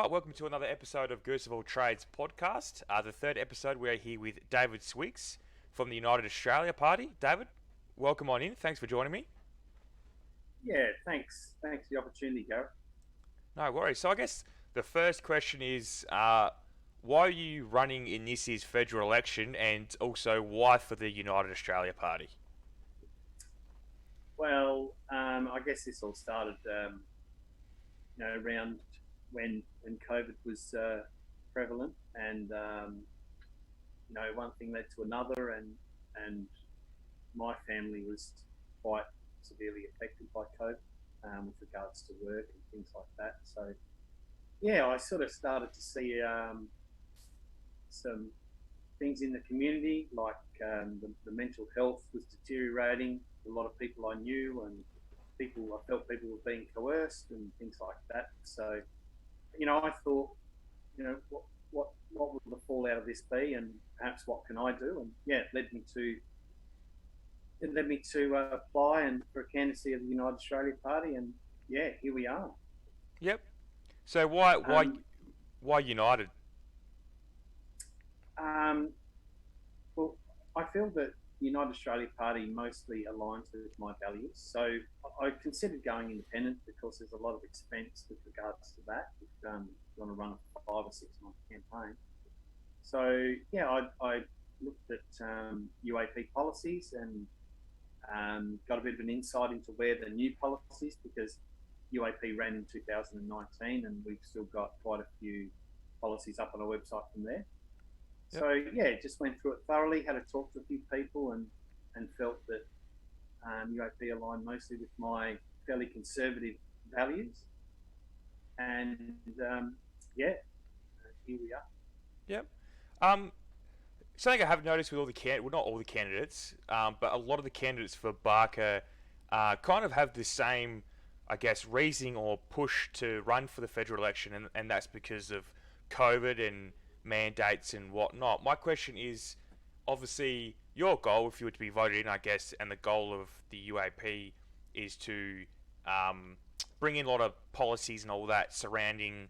Welcome to another episode of Ghosts of All Trades podcast. The third episode, we're here with David Swiggs from the United Australia Party. David, welcome on in. Thanks for joining me. Yeah, thanks. Thanks for the opportunity, Gareth. No worries. So I guess the first question is, why are you running in this year's federal election, and also why for the United Australia Party? Well, I guess this all started, around when COVID was prevalent, and one thing led to another, and my family was quite severely affected by COVID with regards to work and things like that. So, yeah, I sort of started to see some things in the community, like the mental health was deteriorating. A lot of people I knew and I felt people were being coerced and things like that. So, I thought, what will the fallout of this be, and perhaps what can I do? And yeah, it led me to apply and for a candidacy of the United Australia Party, and yeah, here we are. Yep. So why why Um, why United? um, Well, I feel that the United Australia Party mostly aligns with my values. So I considered going independent because there's a lot of expense with regards to that if you want to run a 5 or 6 month campaign. So yeah, I looked at UAP policies and got a bit of an insight into where the new policies, because UAP ran in 2019 and we've still got quite a few policies up on our website from there. Yep. So yeah, just went through it thoroughly, had to talk to a few people, and felt that UAP aligned mostly with my fairly conservative values. And yeah, here we are. Yep. Um, Something I have noticed with well, not all the candidates, but a lot of the candidates for Barker kind of have the same, I guess, reasoning or push to run for the federal election, and that's because of COVID and mandates and whatnot. My question is, obviously, your goal, if you were to be voted in, I guess, and the goal of the UAP is to um, bring in a lot of policies and all that surrounding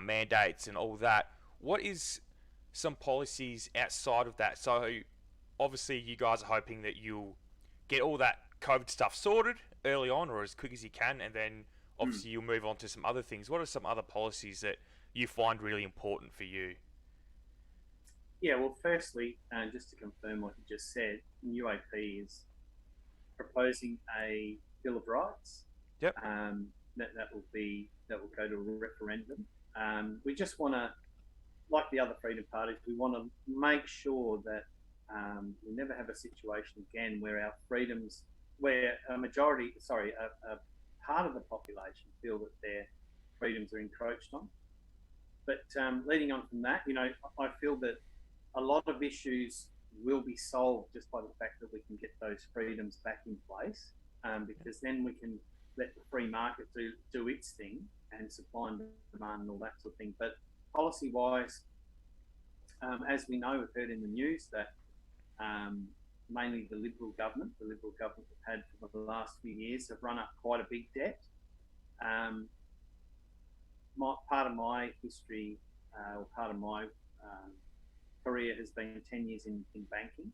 mandates and all that. What is some policies outside of that? So obviously you guys are hoping that you'll get all that COVID stuff sorted early on or as quick as you can, and then Mm. obviously you'll move on to some other things. What are some other policies that you find really important for you? Yeah, well, firstly, just to confirm what you just said, UAP is proposing a Bill of Rights. Yep. That will go to a referendum. We just want to, like the other freedom parties, we want to make sure that we never have a situation again where our freedoms, where a part of the population feel that their freedoms are encroached on. But leading on from that, I feel that a lot of issues will be solved just by the fact that we can get those freedoms back in place, because then we can let the free market do its thing and supply and demand and all that sort of thing. But policy wise, as we know, we've heard in the news that mainly the Liberal government we've had for the last few years have run up quite a big debt. Um, Part of my history, or part of my career has been 10 years in banking.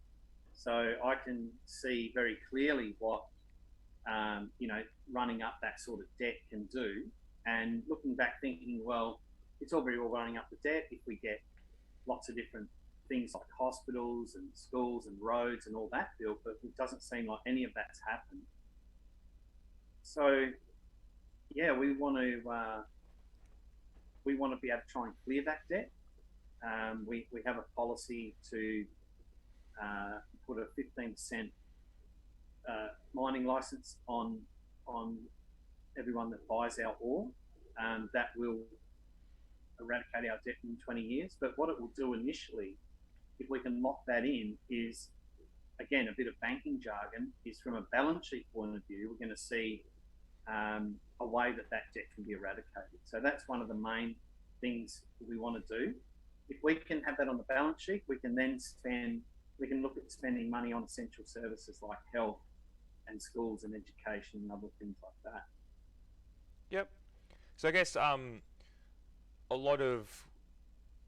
So I can see very clearly what, running up that sort of debt can do. And looking back thinking, well, it's all very well running up the debt if we get lots of different things like hospitals and schools and roads and all that built, but it doesn't seem like any of that's happened. So yeah, we want to be able to try and clear that debt. We have a policy to put a 15% mining license on everyone that buys our ore. That will eradicate our debt in 20 years. But what it will do initially, if we can lock that in, is again a bit of banking jargon. Is from a balance sheet point of view, we're going to see a way that debt can be eradicated. So that's one of the main things we want to do. If we can have that on the balance sheet, we can then spend. We can look at spending money on essential services like health and schools and education and other things like that. Yep. So I guess a lot of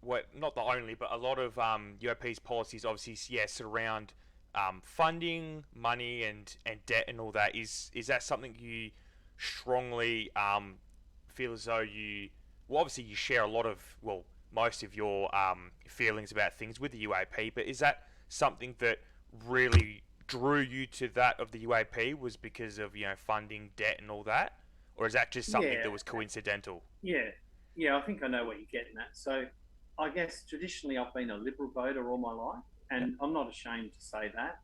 what, not the only, but a lot of UAP's policies obviously, yeah, surround funding, money, and debt and all that. Is that something you strongly feel as though you, well, obviously you share a lot of, well, most of your feelings about things with the UAP, but is that something that really drew you to that of the UAP was because of, funding, debt, and all that? Or is that just something Yeah, that was coincidental? yeah, yeah. I think I know what you're getting at. So, I guess traditionally I've been a Liberal voter all my life, Yep. and I'm not ashamed to say that.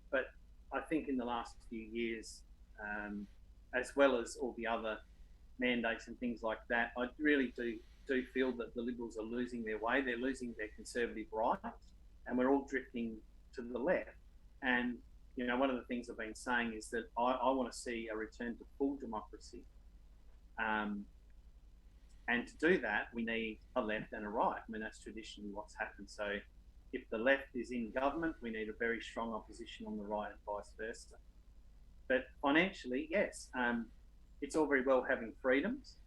But I think in the last few years, as well as all the other mandates and things like that, I really do feel that the Liberals are losing their way. They're losing their conservative right, and we're all drifting to the left. And one of the things I've been saying is that I want to see a return to full democracy. Um, and to do that, we need a left and a right. I mean, that's traditionally what's happened. So if the left is in government, we need a very strong opposition on the right and vice versa. But financially, yes, it's all very well having freedoms.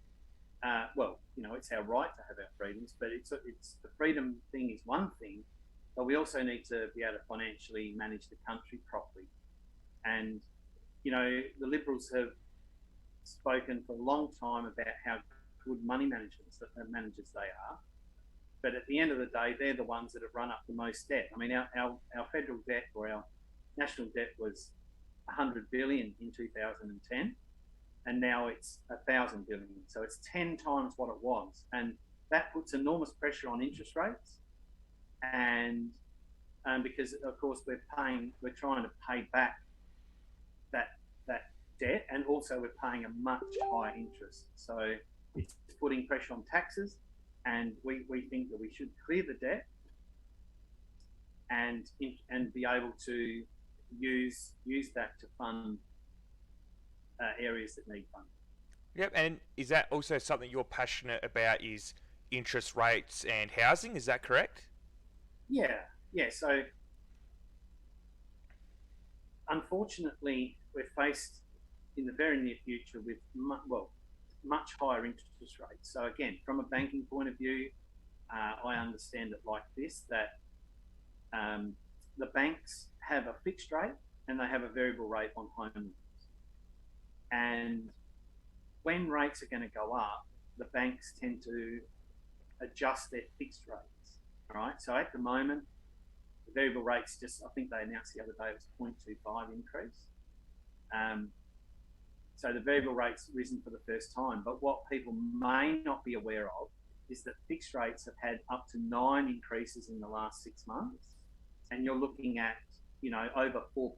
Well, it's our right to have our freedoms, but it's the freedom thing is one thing, but we also need to be able to financially manage the country properly. And the Liberals have spoken for a long time about how good managers they are. But at the end of the day, they're the ones that have run up the most debt. I mean, our federal debt or our national debt was 100 billion in 2010, and now it's 1,000 billion. So it's 10 times what it was, and that puts enormous pressure on interest rates. And because of course we're trying to pay back that debt, and also we're paying a much higher interest. So it's putting pressure on taxes, and we think that we should clear the debt and be able to use that to fund areas that need funding. Yep, and is that also something you're passionate about? Is interest rates and housing? Is that correct? Yeah, yeah. So unfortunately, we're faced in the very near future with much higher interest rates. So again, from a banking point of view, I understand it like this: that the banks have a fixed rate and they have a variable rate on home loans. And when rates are going to go up, the banks tend to adjust their fixed rates. All right. So at the moment, the variable rates I think they announced the other day it was 0.25 increase. So the variable rate's risen for the first time. But what people may not be aware of is that fixed rates have had up to 9 increases in the last 6 months. And you're looking at, over 4%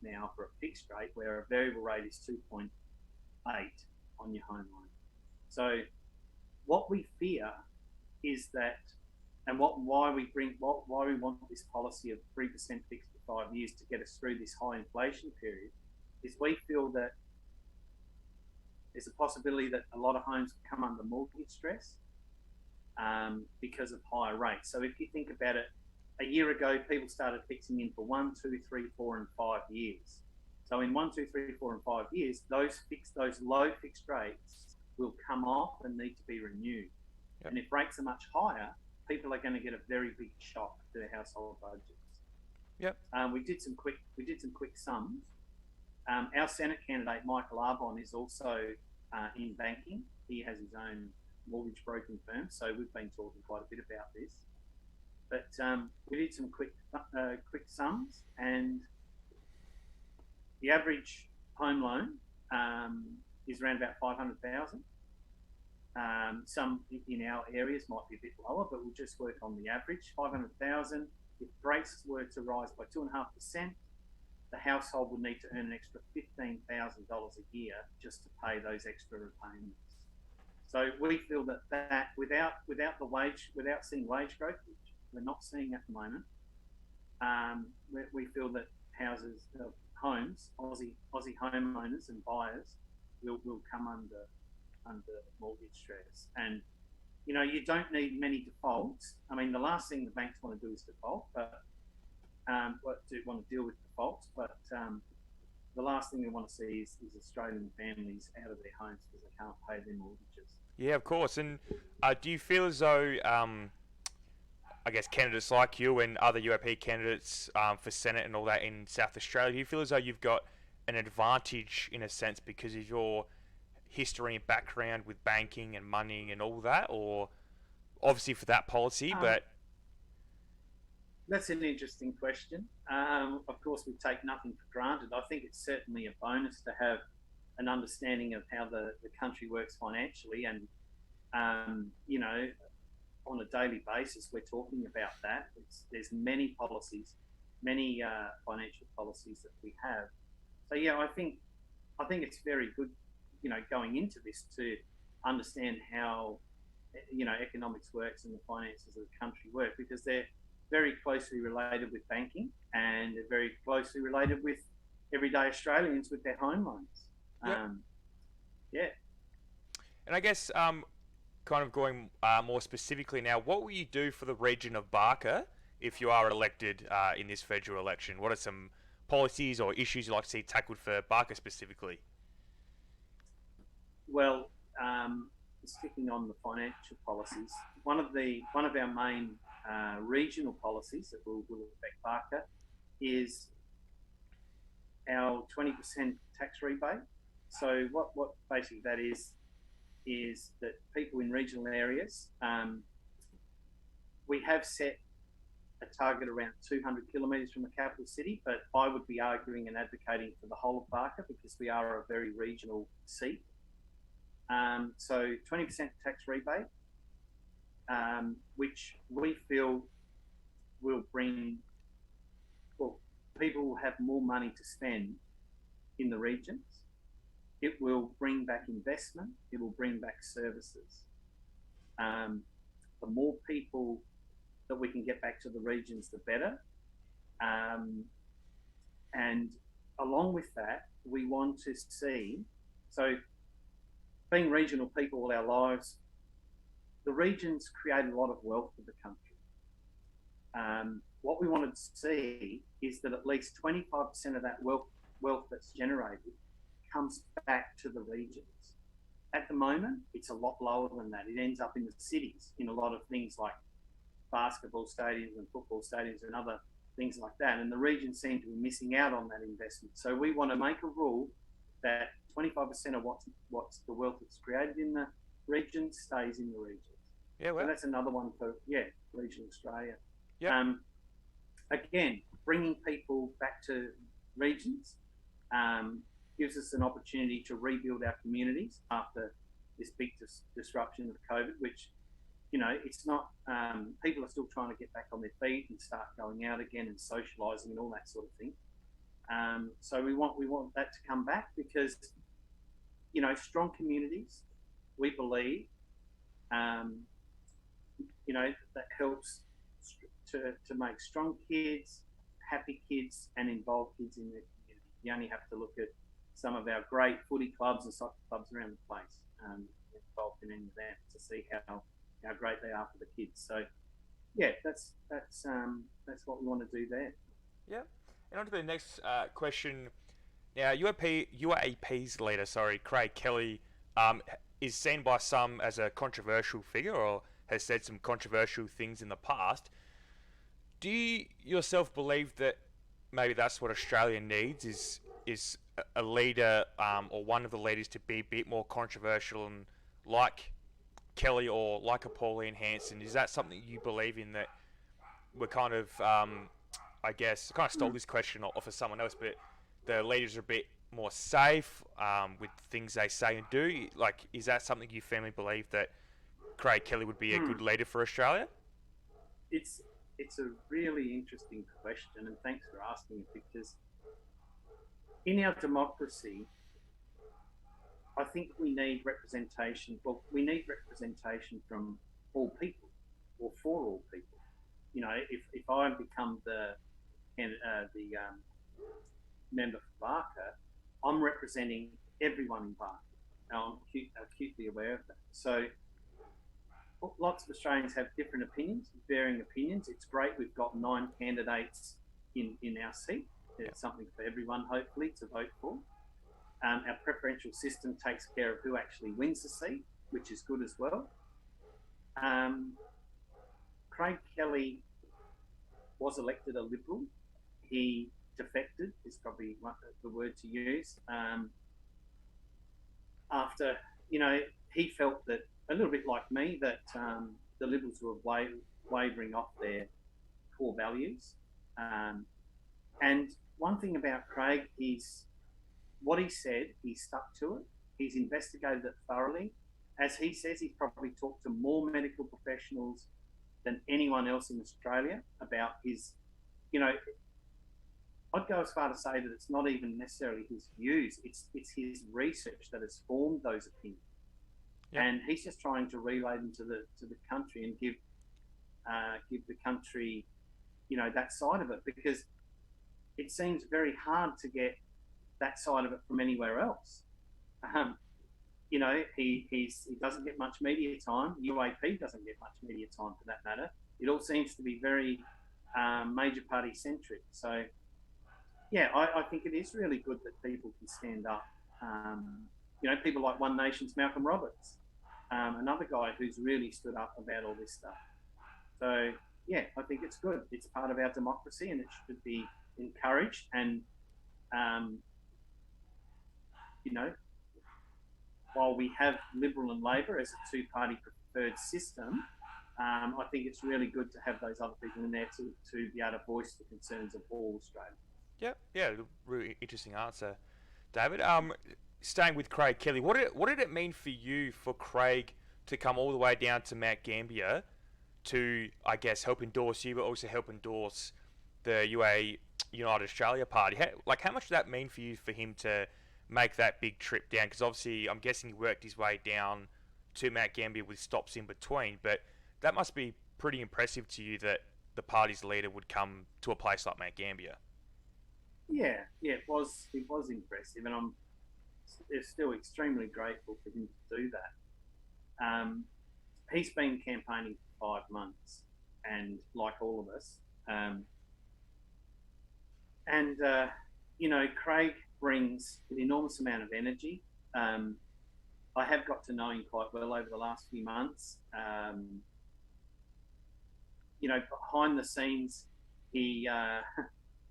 now for a fixed rate, where a variable rate is 2.8 on your home loan. So what we fear is that, and why we want this policy of 3% fixed for 5 years to get us through this high inflation period, is we feel that there's a possibility that a lot of homes come under mortgage stress because of higher rates. So if you think about it, a year ago, people started fixing in for 1, 2, 3, 4, and 5 years. So in 1, 2, 3, 4, and 5 years, those low fixed rates will come off and need to be renewed. Yep. And if rates are much higher, people are going to get a very big shock to their household budgets. Yep. We did some quick sums. Our Senate candidate Michael Arbon is also in banking. He has his own mortgage broking firm, so we've been talking quite a bit about this. But we did some quick sums, and the average home loan is around about 500,000. Some in our areas might be a bit lower, but we'll just work on the average 500,000. If rates were to rise by 2.5%, the household would need to earn an extra $15,000 a year just to pay those extra repayments. So we feel that without seeing wage growth, which we're not seeing at the moment, we feel that homes, Aussie homeowners and buyers will come under mortgage stress. And you don't need many defaults. I mean, the last thing the banks want to do is default, but want to deal with defaults. But the last thing we want to see is Australian families out of their homes because they can't pay their mortgages. Yeah, of course. And do you feel as though, I guess, candidates like you and other UAP candidates for Senate and all that in South Australia, do you feel as though you've got an advantage in a sense because of your history and background with banking and money and all that, or obviously for that policy, Um, but that's an interesting question. Of course, we take nothing for granted. I think it's certainly a bonus to have an understanding of how the country works financially, and you know, on a daily basis, we're talking about that. There's many policies, many financial policies that we have. So yeah, I think it's very good, going into this to understand how economics works and the finances of the country work, because they're very closely related with banking, and they're very closely related with everyday Australians with their home loans. yep. Yeah. And I guess kind of going more specifically now, what will you do for the region of Barker if you are elected in this federal election? What are some policies or issues you'd like to see tackled for Barker specifically? Well, sticking on the financial policies, one of our main regional policies that will affect Barker is our 20% tax rebate. So what basically that is that people in regional areas, we have set a target around 200 kilometres from the capital city, but I would be arguing and advocating for the whole of Barker because we are a very regional seat. So 20% tax rebate, which we feel will bring, well, people will have more money to spend in the regions. It will bring back investment. It will bring back services. The more people that we can get back to the regions, the better. And along with that, we want to see, so being regional people all our lives, the regions create a lot of wealth for the country. What we want to see is that at least 25% of that wealth that's generated comes back to the regions. At the moment, it's a lot lower than that. It ends up in the cities in a lot of things like basketball stadiums and football stadiums and other things like that. And the regions seem to be missing out on that investment. So we want to make a rule that 25% of what's the wealth that's created in the region stays in the regions. Yeah, So well, that's another one for regional Australia. yep. Again, bringing people back to regions gives us an opportunity to rebuild our communities after this big disruption of COVID, which, it's not, people are still trying to get back on their feet and start going out again and socialising and all that sort of thing. So we want that to come back because, strong communities, we believe, that helps to make strong kids, happy kids, and involved kids in their community. You only have to look at some of our great footy clubs and soccer clubs around the place, involved in any of that, to see how great they are for the kids. So, yeah, that's what we want to do there. Yeah. And on to the next question. Now, UAP's leader, Craig Kelly, is seen by some as a controversial figure or has said some controversial things in the past. Do you yourself believe that maybe that's what Australia needs is a leader or one of the leaders to be a bit more controversial and like Kelly or like a Pauline Hanson? Is that something you believe in, that we're kind of, I guess, I kind of stole this question off of someone else, but the leaders are a bit more safe with things they say and do? Like, is that something you firmly believe, that Craig Kelly would be a good leader for Australia? It's a really interesting question, and thanks for asking it, because in our democracy, I think we need representation. Well, we need representation from all people, or for all people. If I become the member for Barker, I'm representing everyone in Barker. Now, I'm acutely aware of that. So lots of Australians have different opinions, varying opinions. It's great we've got 9 candidates in our seat. There's something for everyone, hopefully, to vote for. Our preferential system takes care of who actually wins the seat. which is good as well. Um, Craig Kelly was elected a Liberal. He defected, is probably the word to use, after, you know, he felt that, a little bit like me, that the Liberals were wavering off their core values. Um, and one thing about Craig, what he said, he stuck to it. He's investigated it thoroughly. As he says, he's probably talked to more medical professionals than anyone else in Australia about his, you know, I'd go as far to say that it's not even necessarily his views, it's his research that has formed those opinions. Yep. And he's just trying to relay them to the country and give the country, you know, that side of it, because it seems very hard to get that side of it from anywhere else. Um, you know, he doesn't get much media time. UAP doesn't get much media time for that matter. It all seems to be very major party centric. So, yeah, I think it is really good that people can stand up. You know, people like One Nation's Malcolm Roberts, another guy who's really stood up about all this stuff. So, yeah, I think it's good. It's part of our democracy and it should be encouraged. And, you know, while we have Liberal and Labor as a two-party preferred system, I think it's really good to have those other people in there to be able to voice the concerns of all Australians. Yep. Yeah. Really interesting answer, David. Staying with Craig Kelly, what did it mean for you for Craig to come all the way down to Mount Gambier to, I guess, help endorse you, but also help endorse the United Australia Party? How much did that mean for you for him to make that big trip down? Because obviously, I'm guessing he worked his way down to Mount Gambier with stops in between, but that must be pretty impressive to you that the party's leader would come to a place like Mount Gambier. Yeah, it was impressive, and I'm still extremely grateful for him to do that. He's been campaigning for 5 months, and like all of us, um, and you know, Craig brings an enormous amount of energy. Um, I have got to know him quite well over the last few months. You know, behind the scenes, he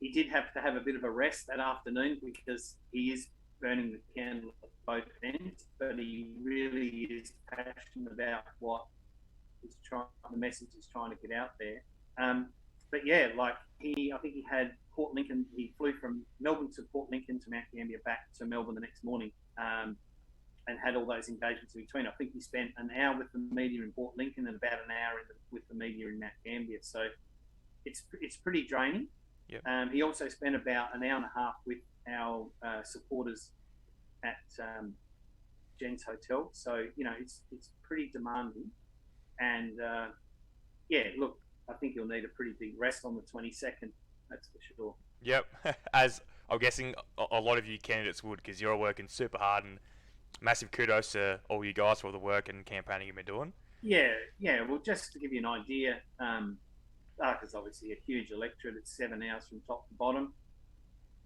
he did have to have a bit of a rest that afternoon because he is burning the candle at both ends, but he really is passionate about the message he's trying to get out there. But yeah, like I think he had Port Lincoln. He flew from Melbourne to Port Lincoln to Mount Gambier, back to Melbourne the next morning, and had all those engagements in between. I think he spent an hour with the media in Port Lincoln and about an hour with the media in Mount Gambier. So it's pretty draining. Yep. He also spent about an hour and a half with our supporters at Jen's Hotel. So, you know, it's pretty demanding. And yeah, look, I think you'll need a pretty big rest on the 22nd. That's for sure. Yep. As I'm guessing a lot of you candidates would, because you're all working super hard, and massive kudos to all you guys for all the work and campaigning you've been doing. Yeah. Well, just to give you an idea, Darker's obviously a huge electorate. It's 7 hours from top to bottom.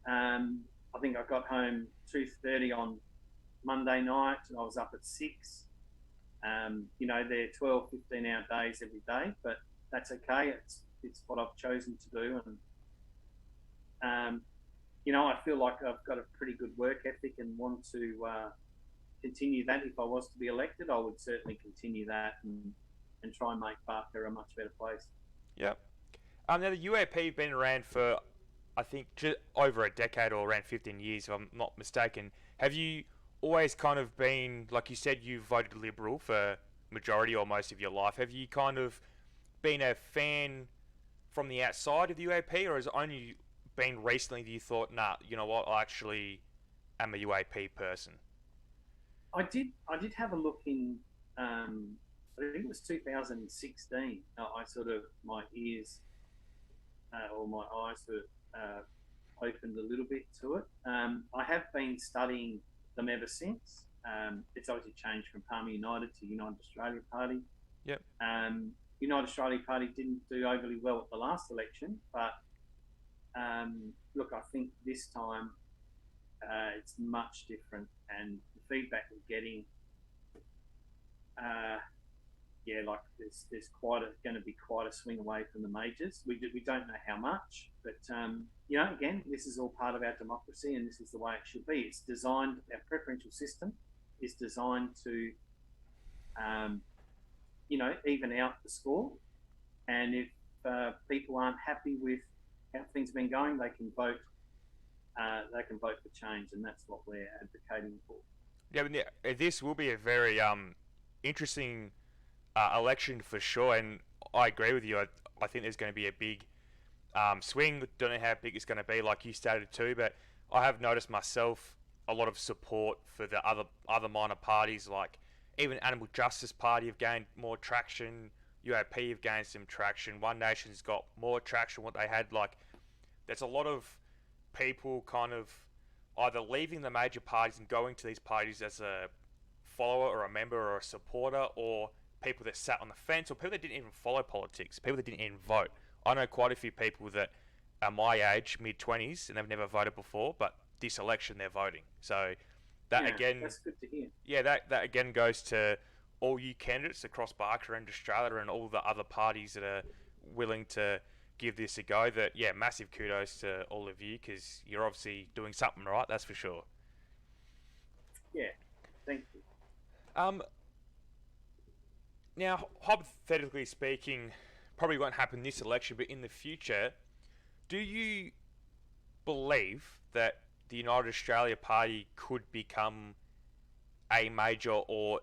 I think I got home 2:30 on Monday night, and I was up at 6. You know, they're 12, 15-hour days every day, but that's okay. It's what I've chosen to do, and you know, I feel like I've got a pretty good work ethic and want to continue that. If I was to be elected, I would certainly continue that and try and make Barker a much better place. Yep. Now the UAP have been around for, I think, just over a decade, or around 15 years, if I'm not mistaken. Have you always kind of been, like you said, you voted Liberal for majority or most of your life? Have you kind of been a fan from the outside of the UAP, or has it only been recently that you thought, nah, you know what, I actually am a UAP person? I did have a look in. I think it was 2016. I sort of, my ears or my eyes were opened a little bit to it. I have been studying them ever since. It's obviously changed from Palmer United to United Australia Party. Yep. United Australia Party didn't do overly well at the last election, but look, I think this time it's much different, and the feedback we're getting uh, yeah, like there's going to be quite a swing away from the majors. We don't know how much, but again, this is all part of our democracy, and this is the way it should be. It's designed. Our preferential system is designed to, um, even out the score. And if people aren't happy with how things have been going, they can vote. They can vote for change, and that's what we're advocating for. Yeah, but this will be a very interesting election for sure, and I agree with you. I think there's going to be a big swing. Don't know how big it's going to be, like you stated too, but I have noticed myself a lot of support for the other minor parties, like even Animal Justice Party have gained more traction. UAP have gained some traction. One Nation's got more traction. What they had, like, there's a lot of people kind of either leaving the major parties and going to these parties as a follower or a member or a supporter, or people that sat on the fence, or people that didn't even follow politics, people that didn't even vote. I know quite a few people that are my age, mid 20s, and they've never voted before, but this election they're voting. So that Yeah, again, that's good to hear. yeah, that again goes to all you candidates across Barker and Australia and all the other parties that are willing to give this a go. That, yeah, massive kudos to all of you, because you're obviously doing something right, that's for sure. Yeah, thank you. Um, Now, hypothetically speaking, probably won't happen this election, but in the future, do you believe that the United Australia Party could become a major or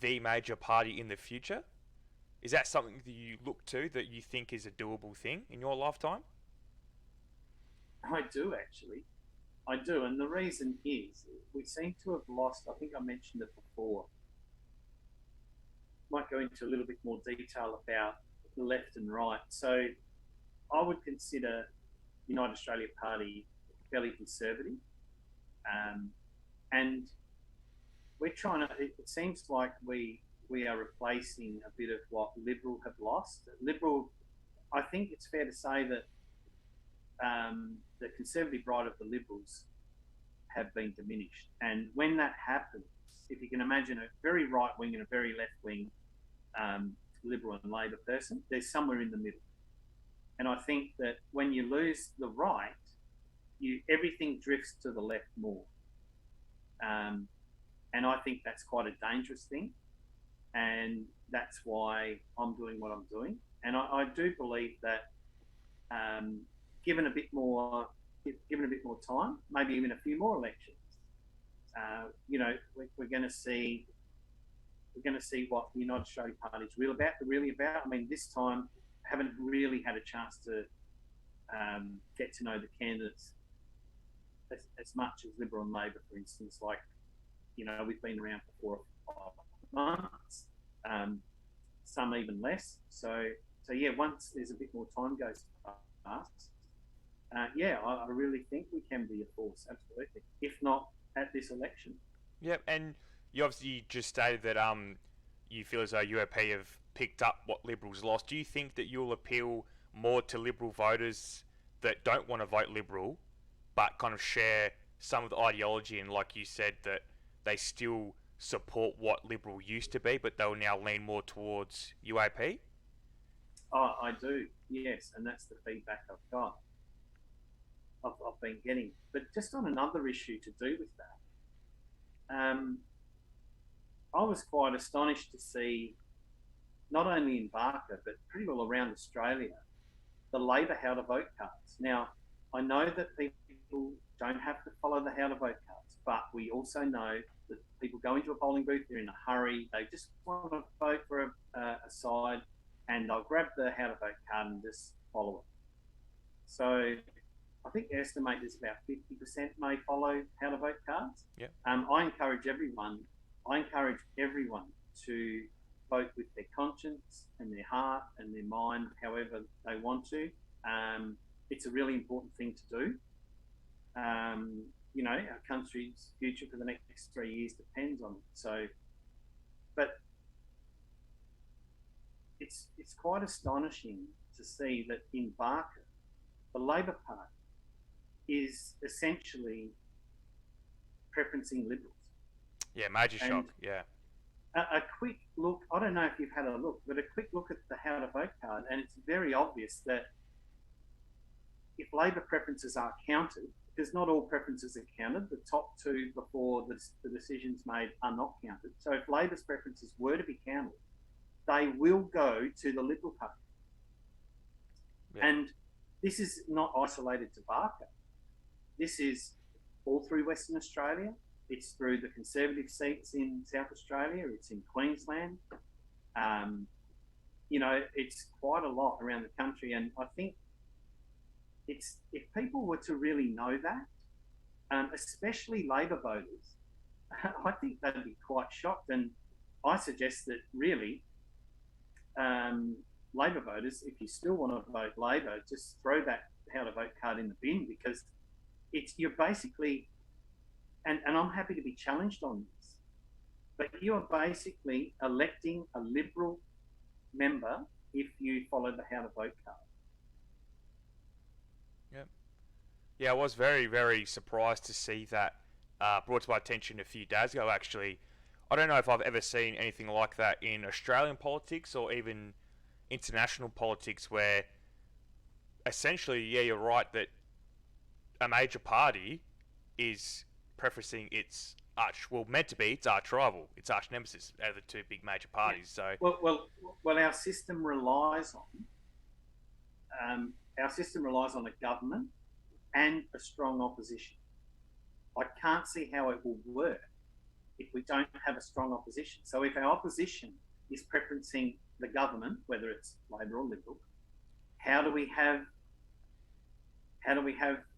the major party in the future? Is that something that you look to, that you think is a doable thing in your lifetime? I do actually. I do, and the reason is we seem to have lost. I think I mentioned it before. Might go into a little bit more detail about the left and right. So I would consider United Australia Party fairly conservative, um, and we're trying to. It seems like we are replacing a bit of what Liberal have lost. Liberal, I think it's fair to say that the conservative right of the Liberals have been diminished, and when that happens, if you can imagine a very right wing and a very left wing um, Liberal and Labor person, there's somewhere in the middle. And I think that when you lose the right, everything drifts to the left more. Um, and I think that's quite a dangerous thing. And that's why I'm doing what I'm doing. And I do believe that um, given a bit more, given a bit more time, maybe even a few more elections, we're going to see what the United Australia Party is really about. I mean, this time, haven't really had a chance to get to know the candidates as much as Liberal and Labor, for instance. Like, we've been around for 4 or 5 months, some even less. So yeah, once there's a bit more time goes past, I really think we can be a force, absolutely. If not at this election. Yep, and you obviously just stated that you feel as though UAP have picked up what Liberals lost. Do you think that you'll appeal more to Liberal voters that don't want to vote Liberal, but kind of share some of the ideology, and, like you said, that they still support what Liberal used to be, but they'll now lean more towards UAP? Oh, I do, yes, and that's the feedback I've been getting. But just on another issue to do with that, I was quite astonished to see, not only in Barker, but pretty well around Australia, the Labor how to vote cards. Now, I know that people don't have to follow the how to vote cards, but we also know that people go into a polling booth, they're in a hurry, they just want to vote for a side, and they'll grab the how to vote card and just follow it. So I think they estimate there's about 50% may follow how to vote cards. Yeah. I encourage everyone to vote with their conscience and their heart and their mind, however they want to. It's a really important thing to do. Our country's future for the next 3 years depends on it. So, but it's quite astonishing to see that in Barker, the Labor Party is essentially preferencing Liberals. Yeah, major And shock. Yeah. a quick look. I don't know if you've had a look, but a quick look at the how to vote card, and it's very obvious that if Labor preferences are counted, because not all preferences are counted, the top two before the decisions made are not counted. So if Labor's preferences were to be counted, they will go to the Liberal Party. Yeah. And this is not isolated to Barker. This is all through Western Australia. It's through the Conservative seats in South Australia. It's in Queensland. It's quite a lot around the country. And I think if people were to really know that, especially Labor voters, I think they'd be quite shocked. And I suggest that really Labor voters, if you still want to vote Labor, just throw that how to vote card in the bin, because you're basically, and I'm happy to be challenged on this, but you are basically electing a Liberal member if you follow the how to vote card. Yep. Yeah, I was very, very surprised to see that brought to my attention a few days ago, actually. I don't know if I've ever seen anything like that in Australian politics or even international politics, where essentially, yeah, you're right that a major party is preferencing meant to be its arch rival, its arch nemesis out of the two big major parties. So, well, our system relies on a government and a strong opposition. I can't see how it will work if we don't have a strong opposition. So if our opposition is preferencing the government, whether it's Labor or Liberal, how do we have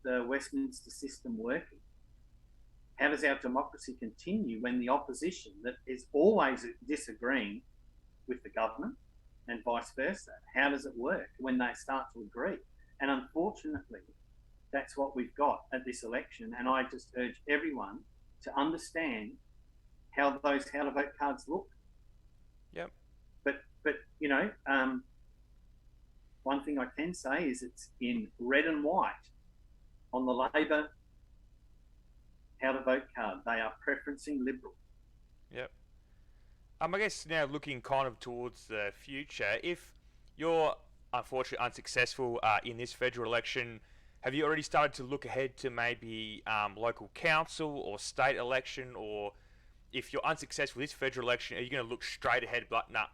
the Westminster system working? How does our democracy continue when the opposition that is always disagreeing with the government and vice versa, how does it work when they start to agree? And unfortunately, that's what we've got at this election. And I just urge everyone to understand how those how to vote cards look. yep. But one thing I can say is it's in red and white on the Labor how to vote card. They are preferencing Liberal. Yep. I guess now looking kind of towards the future, if you're unfortunately unsuccessful in this federal election, have you already started to look ahead to maybe local council or state election? Or if you're unsuccessful this federal election, are you going to look straight ahead, but nah,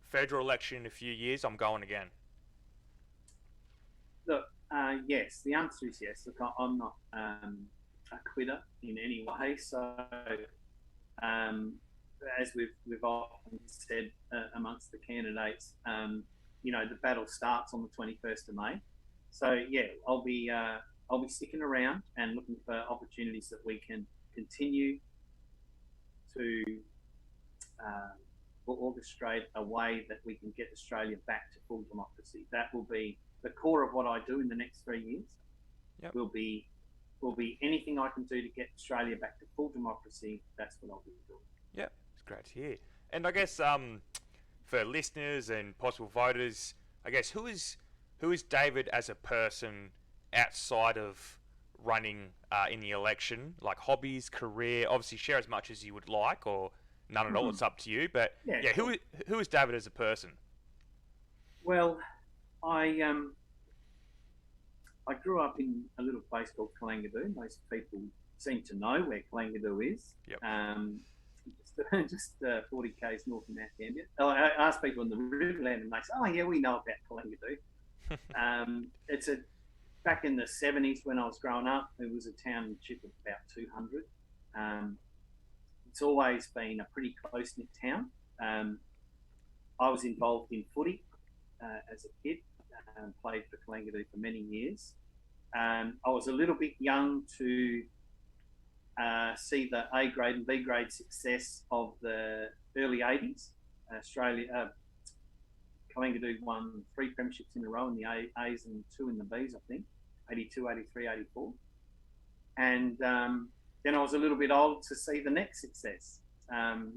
federal election in a few years, I'm going again? Look, yes, the answer is yes. Look, I'm not a quitter in any way. So, as we've often said amongst the candidates, the battle starts on the 21st of May. So yeah, I'll be sticking around and looking for opportunities that we can continue to orchestrate a way that we can get Australia back to full democracy. That will be the core of what I do in the next 3 years. Yep. Will be anything I can do to get Australia back to full democracy. That's what I'll be doing. Yep, it's great to hear. And I guess for listeners and possible voters, I guess who is David as a person outside of running in the election? Like hobbies, career. Obviously, share as much as you would like, or none at all. It's up to you. But yeah, who is David as a person? Well, I grew up in a little place called Kalangadoo. Most people seem to know where Kalangadoo is. Yep. Just 40 k's north of Mount Gambier. I ask people in the Riverland, and they say, "Oh yeah, we know about Kalangadoo." Back in the 70s when I was growing up, it was a township of about 200. It's always been a pretty close-knit town. I was involved in footy as a kid, played for Kalangadoo for many years. I was a little bit young to see the A grade and B grade success of the early 80s. Kalangadoo won 3 premierships in a row in the A's and 2 in the B's, I think, 82, 83, 84. And then I was a little bit old to see the next success,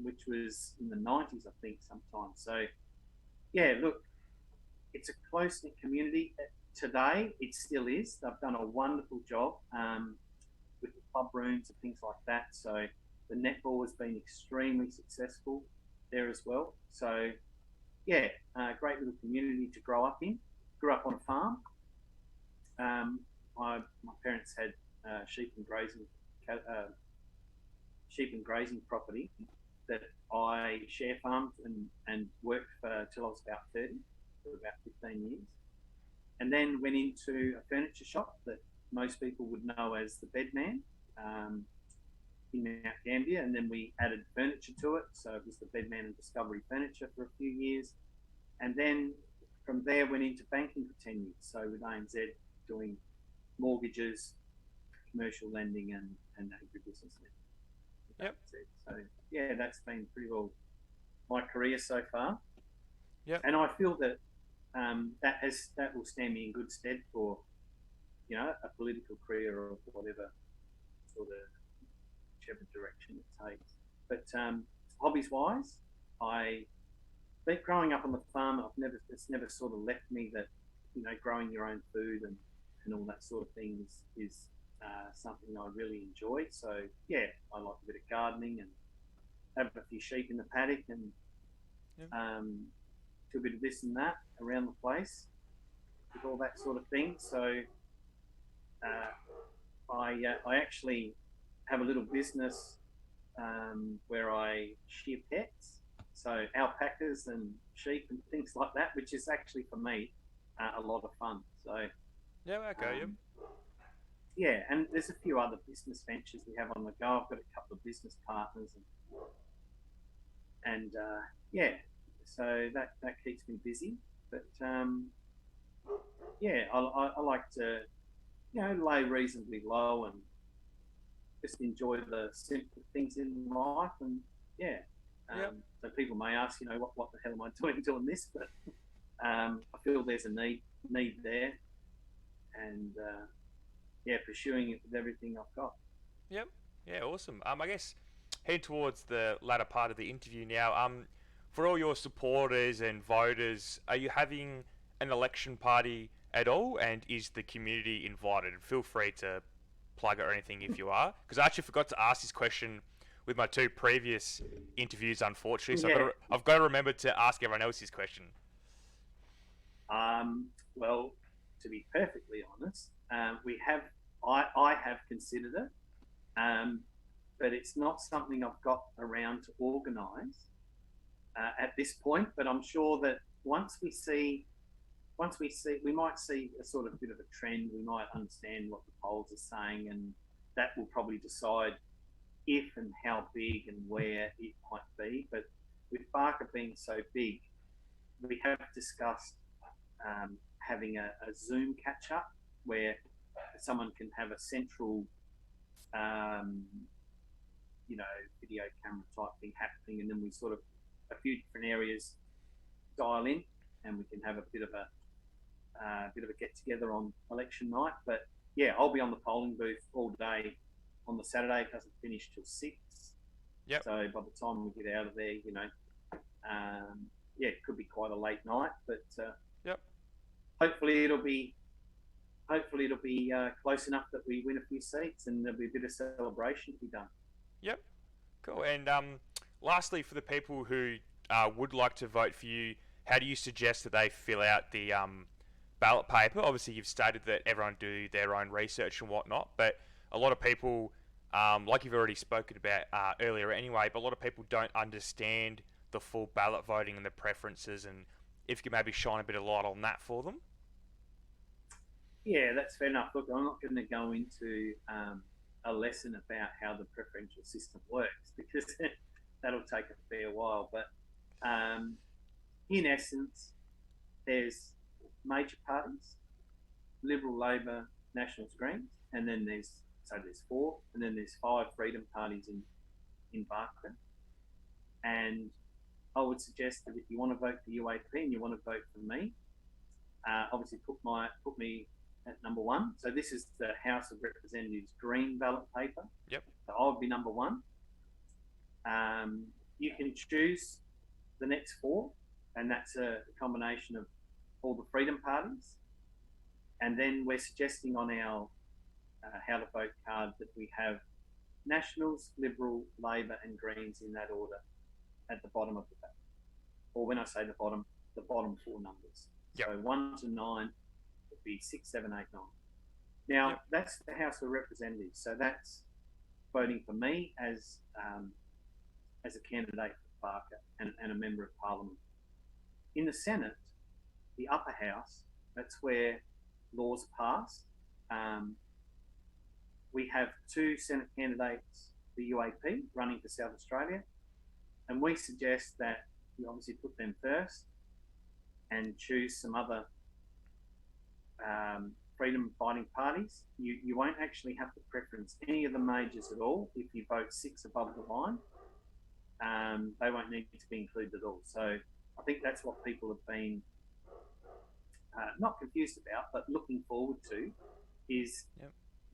which was in the 90s, I think, sometime. So, yeah, look, it's a close-knit community. Today, it still is. They've done a wonderful job with the club rooms and things like that. So the netball has been extremely successful. there as well. So yeah, great little community to grow up in. Grew up on a farm. Um, my parents had sheep and grazing property that I share farmed and worked for till I was about 30, for about 15 years. And then went into a furniture shop that most people would know as the Bedman um, in Mount Gambier. And then we added furniture to it. So it was the Bedman and Discovery Furniture for a few years. And then from there went into banking for 10 years. So with ANZ doing mortgages, commercial lending and agribusiness lending. Yep. So yeah, that's been pretty well my career so far. Yep. And I feel that that will stand me in good stead for a political career or whatever sort of whichever direction it takes. But hobbies wise, I think growing up on the farm, it's never sort of left me that growing your own food and all that sort of thing is something I really enjoy. So yeah, I like a bit of gardening and have a few sheep in the paddock and do a bit of this and that around the place with all that sort of thing. So I actually have a little business where I shear pets, so alpacas and sheep and things like that, which is actually for me a lot of fun. So Yeah. Okay. Yep. yeah, and there's a few other business ventures we have on the go. I've got a couple of business partners, and yeah, so that keeps me busy. But yeah, I like to lay reasonably low and just enjoy the simple things in life. And yeah, Yep. so people may ask, what the hell am I doing this? But I feel there's a need there, and yeah, pursuing it with everything I've got. Yep. Yeah. Awesome. I guess heading towards the latter part of the interview now. For all your supporters and voters, are you having an election party at all? And is the community invited? Feel free to plug it or anything if you are, because I actually forgot to ask this question with my two previous interviews, unfortunately. So Yeah. I've got to remember to ask everyone else this question. Well, to be perfectly honest, I have considered it, but it's not something I've got around to organise at this point. But I'm sure that we might see a sort of bit of a trend. We might understand what the polls are saying, and that will probably decide if and how big and where it might be. But with Barker being so big, we have discussed having a Zoom catch up where someone can have a central, video camera type thing happening, and then we sort of a few different areas dial in, and we can have a bit of a get together on election night. But yeah, I'll be on the polling booth all day on the Saturday. It doesn't finish till 6. Yep. So by the time we get out of there, yeah, it could be quite a late night, but Yep. hopefully it'll be close enough that we win a few seats, and there'll be a bit of celebration to be done. Yep. Cool. And lastly, for the people who would like to vote for you, how do you suggest that they fill out the ballot paper? Obviously, you've stated that everyone do their own research and whatnot, but a lot of people, like you've already spoken about earlier anyway, but a lot of people don't understand the full ballot voting and the preferences, and if you could maybe shine a bit of light on that for them. Yeah, that's fair enough. Look, I'm not going to go into a lesson about how the preferential system works because that'll take a fair while. But in essence, there's major parties: Liberal, Labor, Nationals, Greens, and then there's 4, and then there's 5 freedom parties in Barker. And I would suggest that if you want to vote for UAP and you want to vote for me, obviously put me at number 1. So this is the House of Representatives green ballot paper. Yep. So I would be number 1. You can choose the next 4, and that's a combination of all the freedom parties. And then we're suggesting on our how to vote card that we have Nationals, Liberal, Labor, and Greens in that order. at the bottom of the pack. Or when I say the bottom four numbers. Yep. So 1 to 9 would be 6, 7, 8, 9. Now, Yep. that's the House of Representatives. So that's voting for me as a candidate for Barker and a member of Parliament. In the Senate, the upper house, that's where laws are passed. We have 2 Senate candidates, the UAP, running for South Australia, and we suggest that you obviously put them first and choose some other freedom fighting parties. You won't actually have to preference any of the majors at all if you vote 6 above the line. They won't need to be included at all. So I think that's what people have been not confused about, but looking forward to is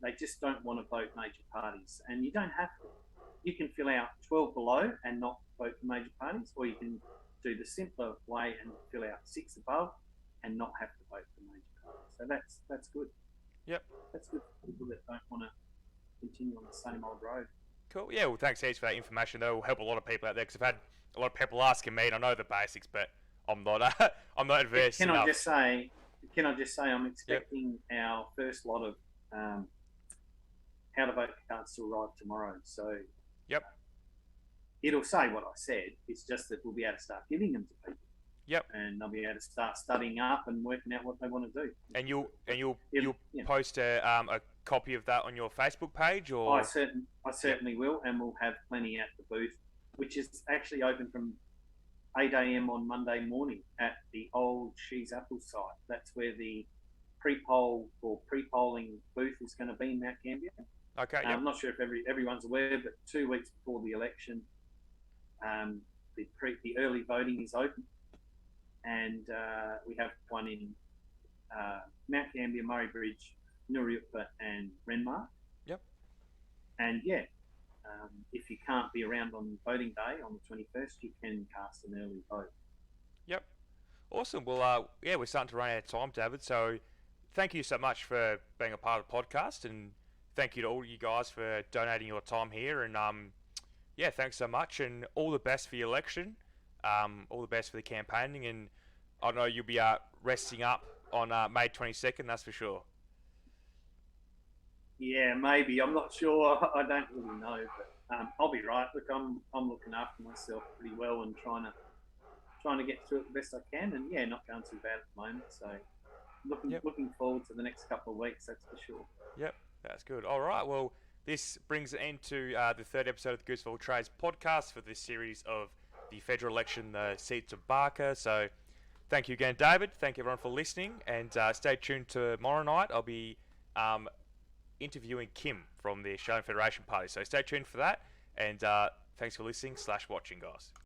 they just don't want to vote major parties. And you don't have to. You can fill out 12 below and not vote for major parties, or you can do the simpler way and fill out 6 above and not have to vote for major parties. So that's good. Yep. That's good for people that don't want to continue on the same old road. Cool. Yeah, well, thanks heaps for that information. That will help a lot of people out there, because I've had a lot of people asking me, and I know the basics, but I'm not I'm not adverse Can enough. Can I just say I'm expecting our first lot of how to vote cards to arrive tomorrow. So Yep. It'll say what I said. It's just that we'll be able to start giving them to people. Yep. And they'll be able to start studying up and working out what they want to do. And you'll post a copy of that on your Facebook page, or I certainly will, and we'll have plenty at the booth, which is actually open from 8 a.m. on Monday morning at the old She's Apple site. That's where the pre-poll or pre-polling booth is going to be in Mount Gambier. Okay. Yep. I'm not sure if everyone's aware, but 2 weeks before the election, the early voting is open, and we have one in Mount Gambier, Murray Bridge, Nuriupa, and Renmark. Yep. And if you can't be around on voting day on the 21st, you can cast an early vote. Yep. Awesome. Well, we're starting to run out of time, David. So thank you so much for being a part of the podcast, and thank you to all you guys for donating your time here. And thanks so much, and all the best for your election. All the best for the campaigning, and I know you'll be resting up on May 22nd. That's for sure. Yeah, maybe. I'm not sure. I don't really know, but I'll be right. Look, I'm looking after myself pretty well and trying to get through it the best I can, and not going too bad at the moment. So looking forward to the next couple of weeks. That's for sure. Yep, that's good. All right. Well, this brings an end to the 3rd episode of the Gooseville Trades podcast for this series of the federal election, the seats of Barker. So thank you again, David. Thank you everyone for listening, and stay tuned tomorrow night. I'll be interviewing Kim from the Australian Federation Party. So stay tuned for that, and thanks for listening /watching, guys.